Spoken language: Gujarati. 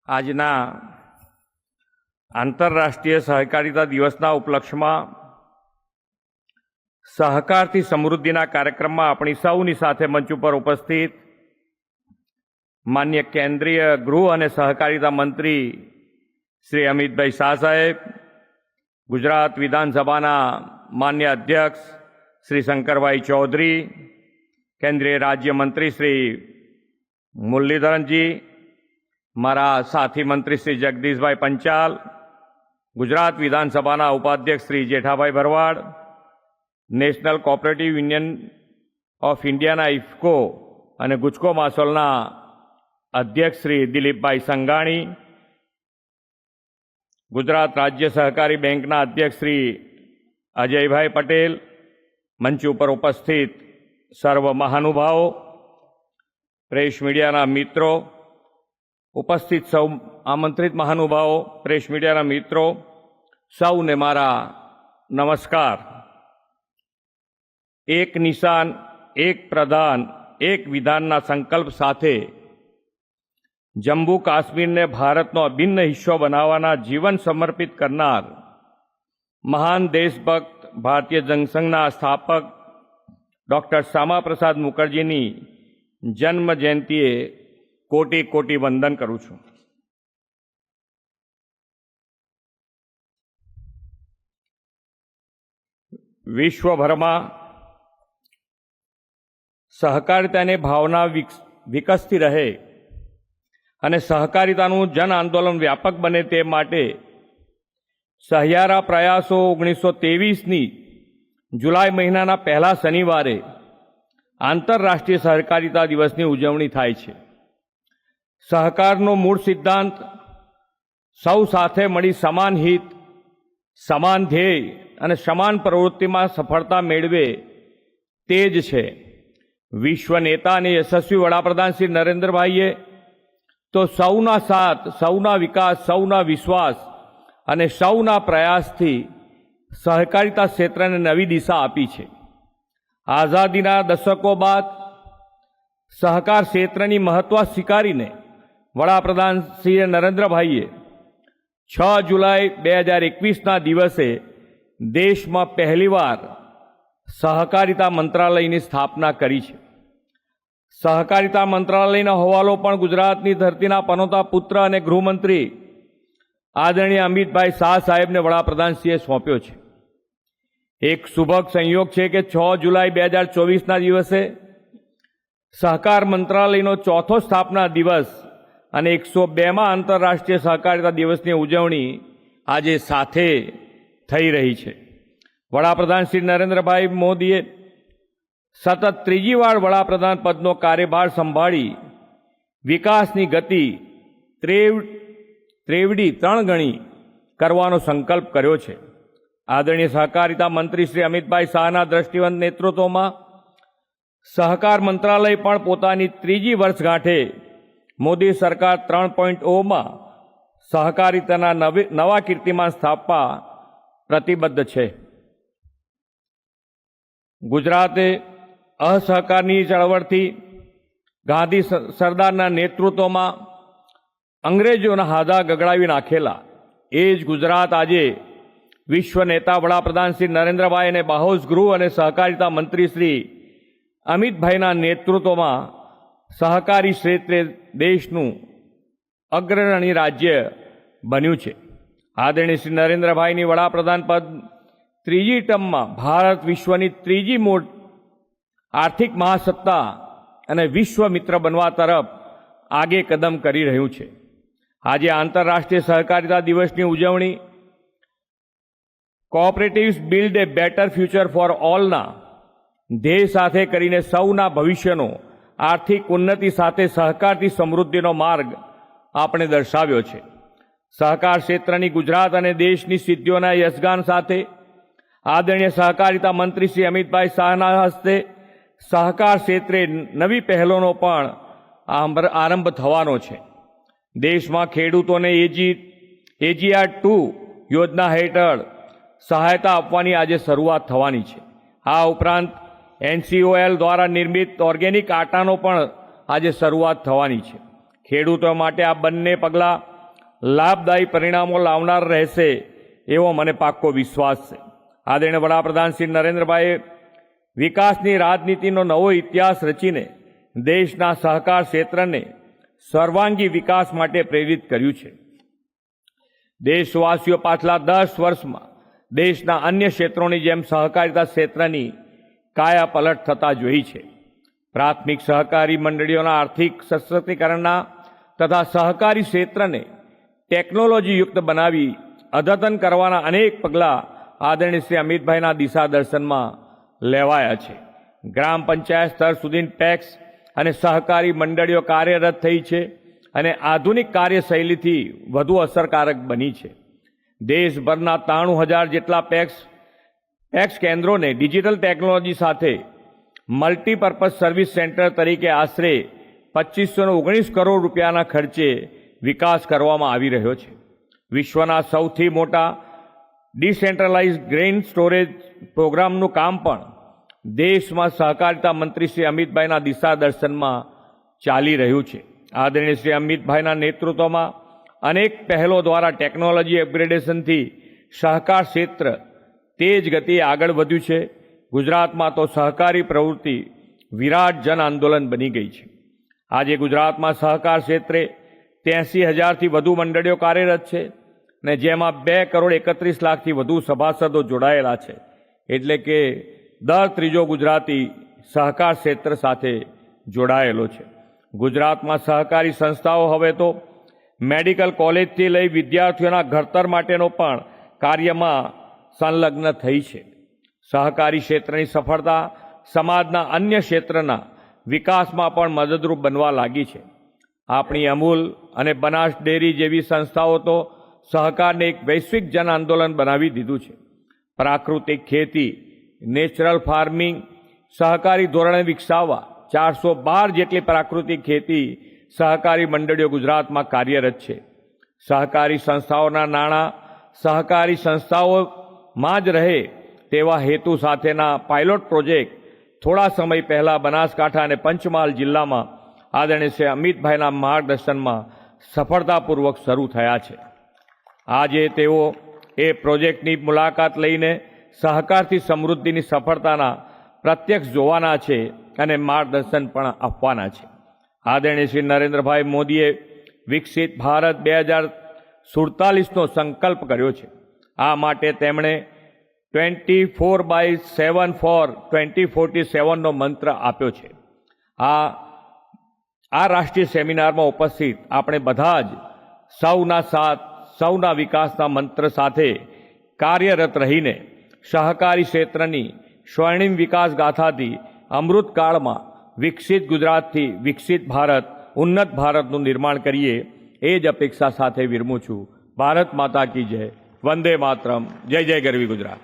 આજના આંતરરાષ્ટ્રીય સહકારિતા દિવસના ઉપલક્ષ્યમાં સહકારથી સમૃદ્ધિના કાર્યક્રમમાં આપણી સૌની સાથે મંચ ઉપર ઉપસ્થિત માન્ય કેન્દ્રીય ગૃહ અને સહકારિતા મંત્રી શ્રી અમિતભાઈ શાહ સાહેબ, ગુજરાત વિધાનસભાના માન્ય અધ્યક્ષ શ્રી શંકરભાઈ ચૌધરી, કેન્દ્રીય રાજ્યમંત્રી શ્રી મુરલીધરનજી, મારા સાથી મંત્રી શ્રી જગદીશભાઈ પંચાલ, ગુજરાત વિધાનસભાના ઉપાધ્યક્ષ શ્રી જેઠાભાઈ ભરવાડ, નેશનલ કોઓપરેટિવ યુનિયન ઓફ ઇન્ડિયાના ઇફકો અને ગુજકો માસોલના અધ્યક્ષ શ્રી દિલીપભાઈ સંઘાણી, ગુજરાત રાજ્ય સહકારી બેંકના અધ્યક્ષ શ્રી અજયભાઈ પટેલ, મંચ ઉપર ઉપસ્થિત સર્વ મહાનુભાવો, પ્રેસ મીડિયાના મિત્રો, ઉપસ્થિત સૌ આમંત્રિત મહાનુભાવો, પ્રેસ મીડિયાના મિત્રો, સૌને મારા નમસ્કાર. એક નિશાન, એક પ્રધાન, એક વિધાનના સંકલ્પ સાથે જમ્મુ કાશ્મીરને ભારતનો અભિન્ન હિસ્સો બનાવવાના જીવન સમર્પિત કરનાર મહાન દેશભક્ત ભારતીય જનસંઘના સ્થાપક ડૉક્ટર શ્યામાપ્રસાદ મુખર્જીની જન્મ જયંતિએ કોટી કોટી વંદન કરું છું. વિશ્વભરમાં સહકારિતાની ભાવના વિકસતી રહે અને સહકારિતાનું જન આંદોલન વ્યાપક બને તે માટે સહિયારા પ્રયાસો 1923ની જુલાઈ મહિનાના પહેલા શનિવારે આંતરરાષ્ટ્રીય સહકારિતા દિવસની ઉજવણી થાય છે. સહકારનો મૂળ સિદ્ધાંત સૌ સાથે મળી સમાન હિત, સમાન ધ્યેય અને સમાન પ્રવૃત્તિમાં સફળતા મેળવે તે જ છે. વિશ્વ નેતા અને યશસ્વી વડાપ્રધાન શ્રી નરેન્દ્રભાઈએ તો સૌના સાથ, સૌના વિકાસ, સૌના વિશ્વાસ અને સૌના પ્રયાસથી સહકારિતા ક્ષેત્રને નવી દિશા આપી છે. આઝાદીના દશકો બાદ સહકાર ક્ષેત્રની મહત્વ સ્વીકારીને વડાપ્રધાન શ્રી નરેન્દ્રભાઈએ 6 જુલાઈ 2021ના દિવસે દેશમાં પહેલીવાર સહકારિતા મંત્રાલયની સ્થાપના કરી છે. સહકારિતા મંત્રાલયનો હવાલો પણ ગુજરાતની ધરતીના પનોતા પુત્ર અને ગૃહમંત્રી આદરણીય અમિતભાઈ શાહ સાહેબને વડાપ્રધાનશ્રીએ સોંપ્યો છે. એક શુભક સંયોગ છે કે 6 જુલાઈ 2024ના દિવસે સહકાર મંત્રાલયનો ચોથો સ્થાપના દિવસ અને 102માં આંતરરાષ્ટ્રીય સહકારિતા દિવસની ઉજવણી આજે સાથે થઈ રહી છે. વડાપ્રધાન શ્રી નરેન્દ્રભાઈ મોદીએ સતત ત્રીજી વાર વડાપ્રધાન પદનો કાર્યભાર સંભાળી વિકાસની ગતિ ત્રણ ગણી કરવાનો સંકલ્પ કર્યો છે. આદરણીય સહકારિતા મંત્રી શ્રી અમિતભાઈ શાહના દ્રષ્ટિવંત નેતૃત્વમાં સહકાર મંત્રાલય પણ પોતાની ત્રીજી વર્ષગાંઠે મોદી સરકાર 3.0માં સહકારિતાના નવા કીર્તિમાન સ્થાપવા પ્રતિબદ્ધ છે. ગુજરાતે અસહકારની ચળવળથી ગાંધી સરદારના નેતૃત્વમાં અંગ્રેજોના હાદા ગગડાવી નાખેલા એ જ ગુજરાત આજે વિશ્વ નેતા વડાપ્રધાન શ્રી નરેન્દ્રભાઈ અને બાહોશ ગૃહ અને સહકારિતા મંત્રી શ્રી અમિતભાઈના નેતૃત્વમાં સહકારી ક્ષેત્રે દેશનું અગ્રણી રાજ્ય બન્યું છે. આદરણીય શ્રી નરેન્દ્રભાઈની વડાપ્રધાન પદ ત્રીજી ટર્મમાં ભારત વિશ્વની ત્રીજી મોટી આર્થિક મહાસત્તા અને વિશ્વ મિત્ર બનવા તરફ આગે કદમ કરી રહ્યું છે. આજે આંતરરાષ્ટ્રીય સહકારિતા દિવસની ઉજવણી કોઓપરેટિવ્સ બિલ્ડ એ બેટર ફ્યુચર ફોર ઓલના ધ્યેય સાથે કરીને સૌના ભવિષ્યનો આર્થિક ઉન્નતિ સાથે સહકારથી સમૃદ્ધિનો માર્ગ આપણે દર્શાવ્યો છે. સહકાર ક્ષેત્રની ગુજરાત અને દેશની સિદ્ધિઓના યશગાન સાથે આદરણીય સહકારિતા મંત્રી શ્રી અમિતભાઈ શાહના હસ્તે સહકાર ક્ષેત્રે નવી પહેલોનો પણ આરંભ થવાનો છે. દેશમાં ખેડૂતોને AGR2 યોજના હેઠળ સહાયતા આપવાની આજે શરૂઆત થવાની છે. આ ઉપરાંત NCOL દ્વારા નિર્મિત ઓર્ગેનિક આટાનો પણ આજે શરૂઆત થવાની છે. ખેડૂતો માટે આ બંને પગલાં લાભદાયી પરિણામો લાવનાર રહેશે એવો મને પાક્કો વિશ્વાસ છે. આદરણીય વડાપ્રધાન શ્રી નરેન્દ્રભાઈએ વિકાસની રાજનીતિનો નવો ઇતિહાસ રચીને દેશના સહકાર ક્ષેત્રને સર્વાંગી વિકાસ માટે પ્રેરિત કર્યું છે. દેશવાસીઓ પાછલા 10 વર્ષમાં દેશના અન્ય ક્ષેત્રોની જેમ સહકારિતા ક્ષેત્રની કાયા પલટ થતા જોઈ છે. પ્રાથમિક સહકારી મંડળીઓના આર્થિક સશક્તિકરણના તથા સહકારી ક્ષેત્રને ટેકનોલોજીયુક્ત બનાવી અદ્યતન કરવાના અનેક પગલાં આદરણીય શ્રી અમિતભાઈના દિશાદર્શનમાં લેવાયા છે. ગ્રામ પંચાયત સ્તર સુધી પેક્સ અને સહકારી મંડળીઓ કાર્યરત થઈ છે અને આધુનિક કાર્યશૈલીથી વધુ અસરકારક બની છે. દેશભરના 93,000 જેટલા પેક્સ કેન્દ્રોને ડિજિટલ ટેકનોલોજી સાથે મલ્ટીપર્પઝ સર્વિસ સેન્ટર તરીકે આશરે 2519 કરોડ રૂપિયાના ખર્ચે વિકાસ કરવામાં આવી રહ્યો છે. વિશ્વના સૌથી મોટા ડિસેન્ટ્રલાઇઝ્ડ ગ્રેઇન સ્ટોરેજ પ્રોગ્રામનું કામ પણ દેશમાં સહકારિતા મંત્રી શ્રી અમિતભાઈના દિશાદર્શનમાં ચાલી રહ્યું છે. આદરણીય શ્રી અમિતભાઈના નેતૃત્વમાં અનેક પહેલો દ્વારા ટેકનોલોજી અપગ્રેડેશનથી સહકાર ક્ષેત્ર તેજ ગતિએ આગળ વધ્યું છે. ગુજરાતમાં તો સહકારી પ્રવૃત્તિ વિરાટ જન આંદોલન બની ગઈ છે. આજે ગુજરાતમાં સહકાર ક્ષેત્રે 83,000થી વધુ મંડળીઓ કાર્યરત છે અને જેમાં 2,31,00,000થી વધુ સભાસદો જોડાયેલા છે. એટલે કે દર ત્રીજો ગુજરાતી સહકાર ક્ષેત્ર સાથે જોડાયેલો છે. ગુજરાતમાં સહકારી સંસ્થાઓ હવે તો મેડિકલ કોલેજથી લઈ વિદ્યાર્થીઓના ઘડતર માટેનો પણ કાર્યમાં સંલગ્ન થઈ છે. સહકારી ક્ષેત્રની સફળતા સમાજના અન્ય ક્ષેત્રના વિકાસમાં પણ મદદરૂપ બનવા લાગી છે. આપણી અમૂલ અને બનાસ ડેરી જેવી સંસ્થાઓ તો સહકારને એક વૈશ્વિક જન આંદોલન બનાવી દીધું છે. પ્રાકૃતિક ખેતી, નેચરલ ફાર્મિંગ સહકારી ધોરણે વિકસાવવા 412 જેટલી પ્રાકૃતિક ખેતી સહકારી મંડળીઓ ગુજરાતમાં કાર્યરત છે. સહકારી સંસ્થાઓના નાણાં સહકારી સંસ્થાઓમાં જ રહે તેવા હેતુ સાથેના પાયલોટ પ્રોજેક્ટ થોડા સમય પહેલા બનાસકાંઠા અને પંચમહાલ જિલ્લામાં આદરણીય શ્રી અમિતભાઈના માર્ગદર્શનમાં સફળતાપૂર્વક શરૂ થયા છે. આજે તેઓ એ પ્રોજેક્ટની મુલાકાત લઈને સહકારથી સમૃદ્ધિની સફળતાના પ્રત્યક્ષ જોવાના છે અને માર્ગદર્શન પણ આપવાના છે. આદરણીય શ્રી નરેન્દ્રભાઈ મોદીએ વિકસિત ભારત 2047નો સંકલ્પ કર્યો છે. આ માટે તેમણે 24/7 ફોર 2047નો મંત્ર આપ્યો છે. આ રાષ્ટ્રીય સેમિનારમાં ઉપસ્થિત આપણે બધા જ સૌના સાથ સૌના વિકાસના મંત્ર સાથે કાર્યરત રહીને સહકારી ક્ષેત્રની સ્વર્ણિમ વિકાસ ગાથાથી અમૃતકાળમાં વિકસિત ગુજરાતથી વિકસિત ભારત, ઉન્નત ભારતનું નિર્માણ કરીએ એ જ અપેક્ષા સાથે વિરમું છું. ભારત માતા કી જય. વંદે માતરમ. જય જય ગરવી ગુજરાત.